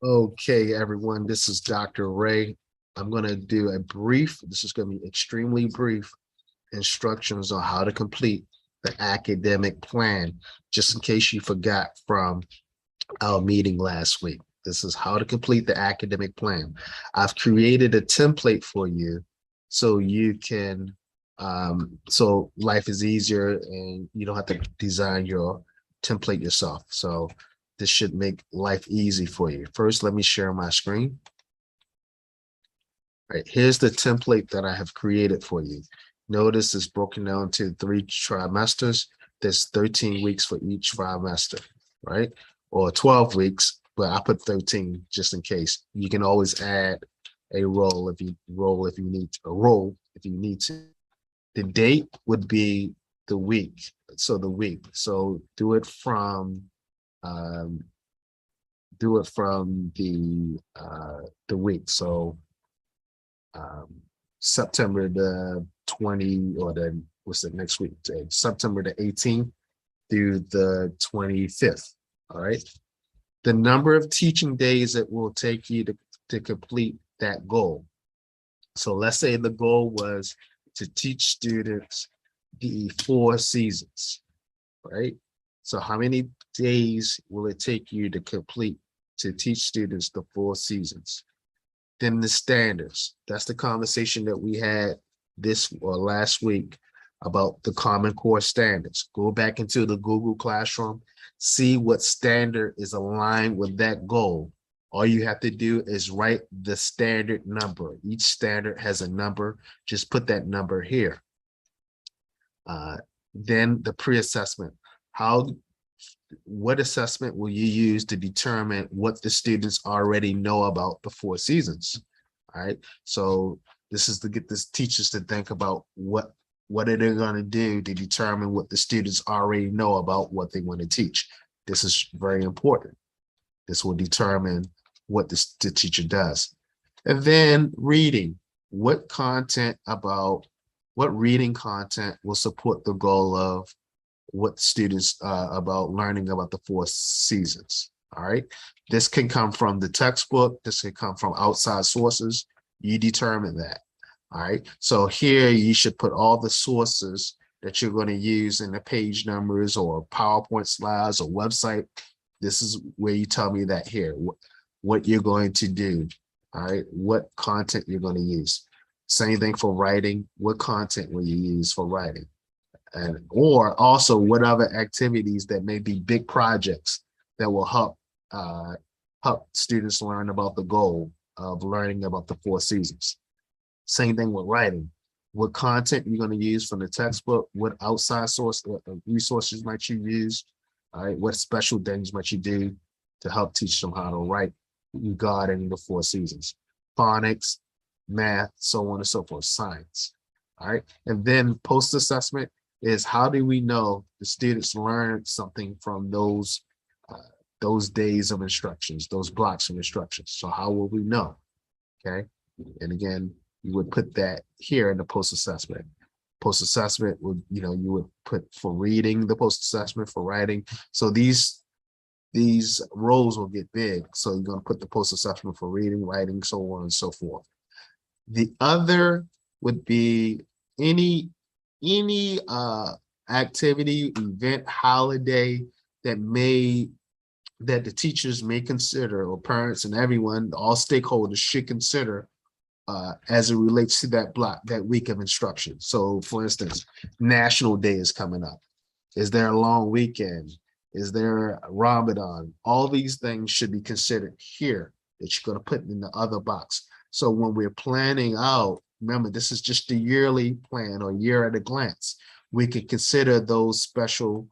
Okay, everyone, this is Dr. Ray. I'm going to do a brief, this is going to be extremely brief instructions on how to complete the academic plan, just in case you forgot from our meeting last week. This is how to complete the academic plan. I've created a template for you so you can, so life is easier and you don't have to design your template yourself. So this should make life easy for you. First, let me share my screen. All right, here's the template that I have created for you. Notice it's broken down to 3 trimesters. There's 13 weeks for each trimester, right? Or 12 weeks, but I put 13 just in case. You can always add a roll if you need to, a roll if you need to. The date would be the week. So the week. So um, do it from the week. So um, September the 20 or the what's the next week? September the 18th through the 25th. All right. The number of teaching days it will take you to complete that goal. So let's say the goal was to teach students the 4 seasons, right? So how many days will it take you to complete to teach students the 4 seasons? Then the standards. That's the conversation that we had this or last week about the Common Core standards. Go back into the Google Classroom, see what standard is aligned with that goal. All you have to do is write the standard number. Each standard has a number. Just put that number here. Then the pre-assessment. What assessment will you use to determine what the students already know about the 4 seasons? All right. So this is to get the teachers to think about what are they going to do to determine what the students already know about what they want to teach. This is very important. This will determine what the teacher does. And then reading. What reading content will support the goal of what students about learning about the 4 seasons. All right. This can come from the textbook. This can come from outside sources. You determine that. All right. So here you should put all the sources that you're going to use in the page numbers or PowerPoint slides or website. This is where you tell me that here, what you're going to do. All right. What content you're going to use. Same thing for writing. What content will you use for writing? And or also what other activities that may be big projects that will help students learn about the goal of learning about the 4 seasons. Same thing with writing. What content you're going to use from the textbook, what outside source resources might you use, all right, what special things might you do to help teach them how to write regarding the 4 seasons. Phonics, math, so on and so forth, science. All right. And then post-assessment is how do we know the students learned something from those days of instructions, those blocks of instructions. So how will we know? Okay. And again, you would put that here in the post-assessment. Post-assessment would, you would put for reading the post-assessment, for writing. So these roles will get big. So you're going to put the post-assessment for reading, writing, so on and so forth. The other would be any activity, event, holiday that the teachers may consider, or parents and everyone, all stakeholders should consider as it relates to that block, that week of instruction. So for instance, National Day is coming up. Is there a long weekend? Is there Ramadan? All these things should be considered here that you're going to put in the other box. So when we're planning out, remember, this is just a yearly plan or year at a glance. We can consider those special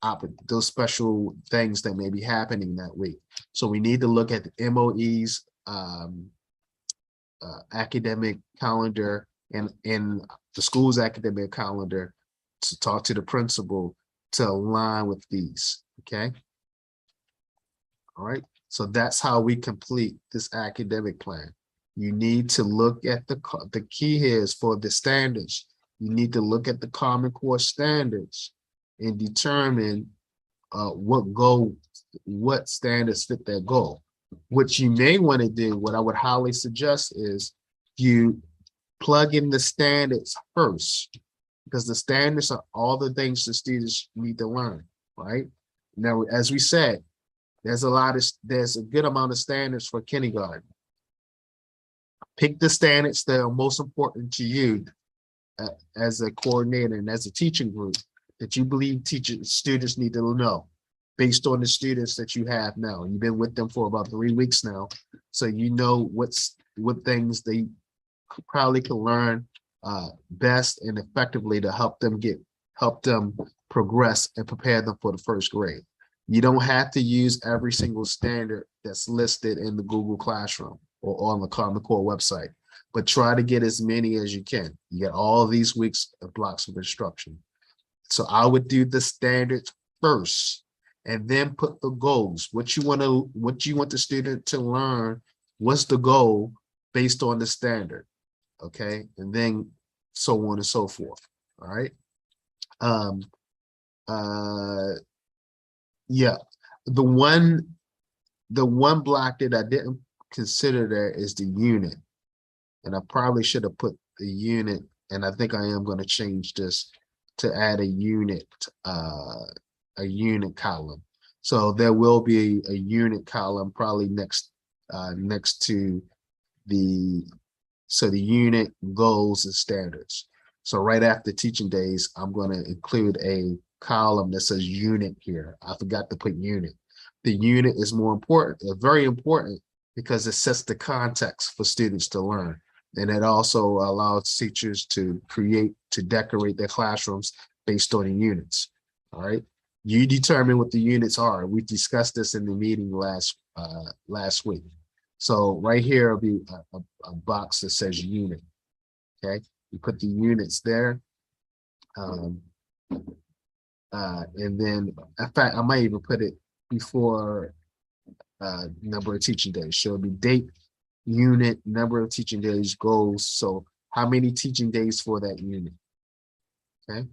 things that may be happening that week. So we need to look at the MOE's academic calendar and in the school's academic calendar to talk to the principal to align with these. Okay. All right. So that's how we complete this academic plan. You need to look at the key here is for the standards. You need to look at the Common Core standards and determine what standards fit that goal. What you may want to do, what I would highly suggest is you plug in the standards first, because the standards are all the things the students need to learn, right? Now, as we said, there's a good amount of standards for kindergarten. Pick the standards that are most important to you as a coordinator and as a teaching group that you believe students need to know based on the students that you have now. You've been with them for about 3 weeks now, so you know what things they probably can learn best and effectively to help them progress and prepare them for the first grade. You don't have to use every single standard that's listed in the Google Classroom or on the Common Core website, but try to get as many as you can. You get all these weeks of blocks of instruction. So I would do the standards first and then put the goals. What you want the student to learn, what's the goal based on the standard, okay? And then so on and so forth, all right? Yeah, the one block that I didn't consider there is the unit. And I probably should have put the unit, and I think I am going to change this to add a unit column. So there will be a unit column probably next to the unit goals and standards. So right after teaching days, I'm going to include a column that says unit here. I forgot to put unit. The unit is more important, very important, because it sets the context for students to learn. And it also allows teachers to decorate their classrooms based on the units. All right. You determine what the units are. We discussed this in the meeting last week. So right here will be a box that says unit. Okay. You put the units there. And then, in fact, I might even put it before number of teaching days. So it'll be date, unit, number of teaching days, goals. So how many teaching days for that unit? Okay.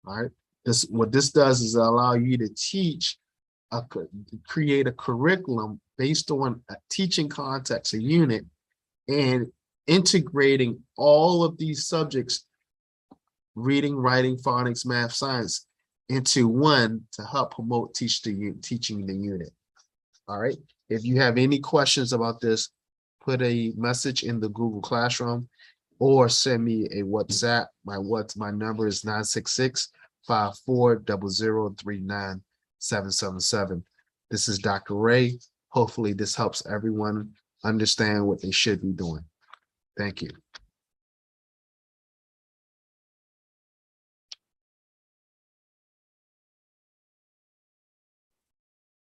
All right. What this does is allow you to create a curriculum based on a teaching context, a unit, and integrating all of these subjects, reading, writing, phonics, math, science, into one to help promote teaching the unit. All right. If you have any questions about this, put a message in the Google Classroom or send me a WhatsApp. My number is 966-5400-39777. This is Dr. Ray. Hopefully this helps everyone understand what they should be doing. Thank you.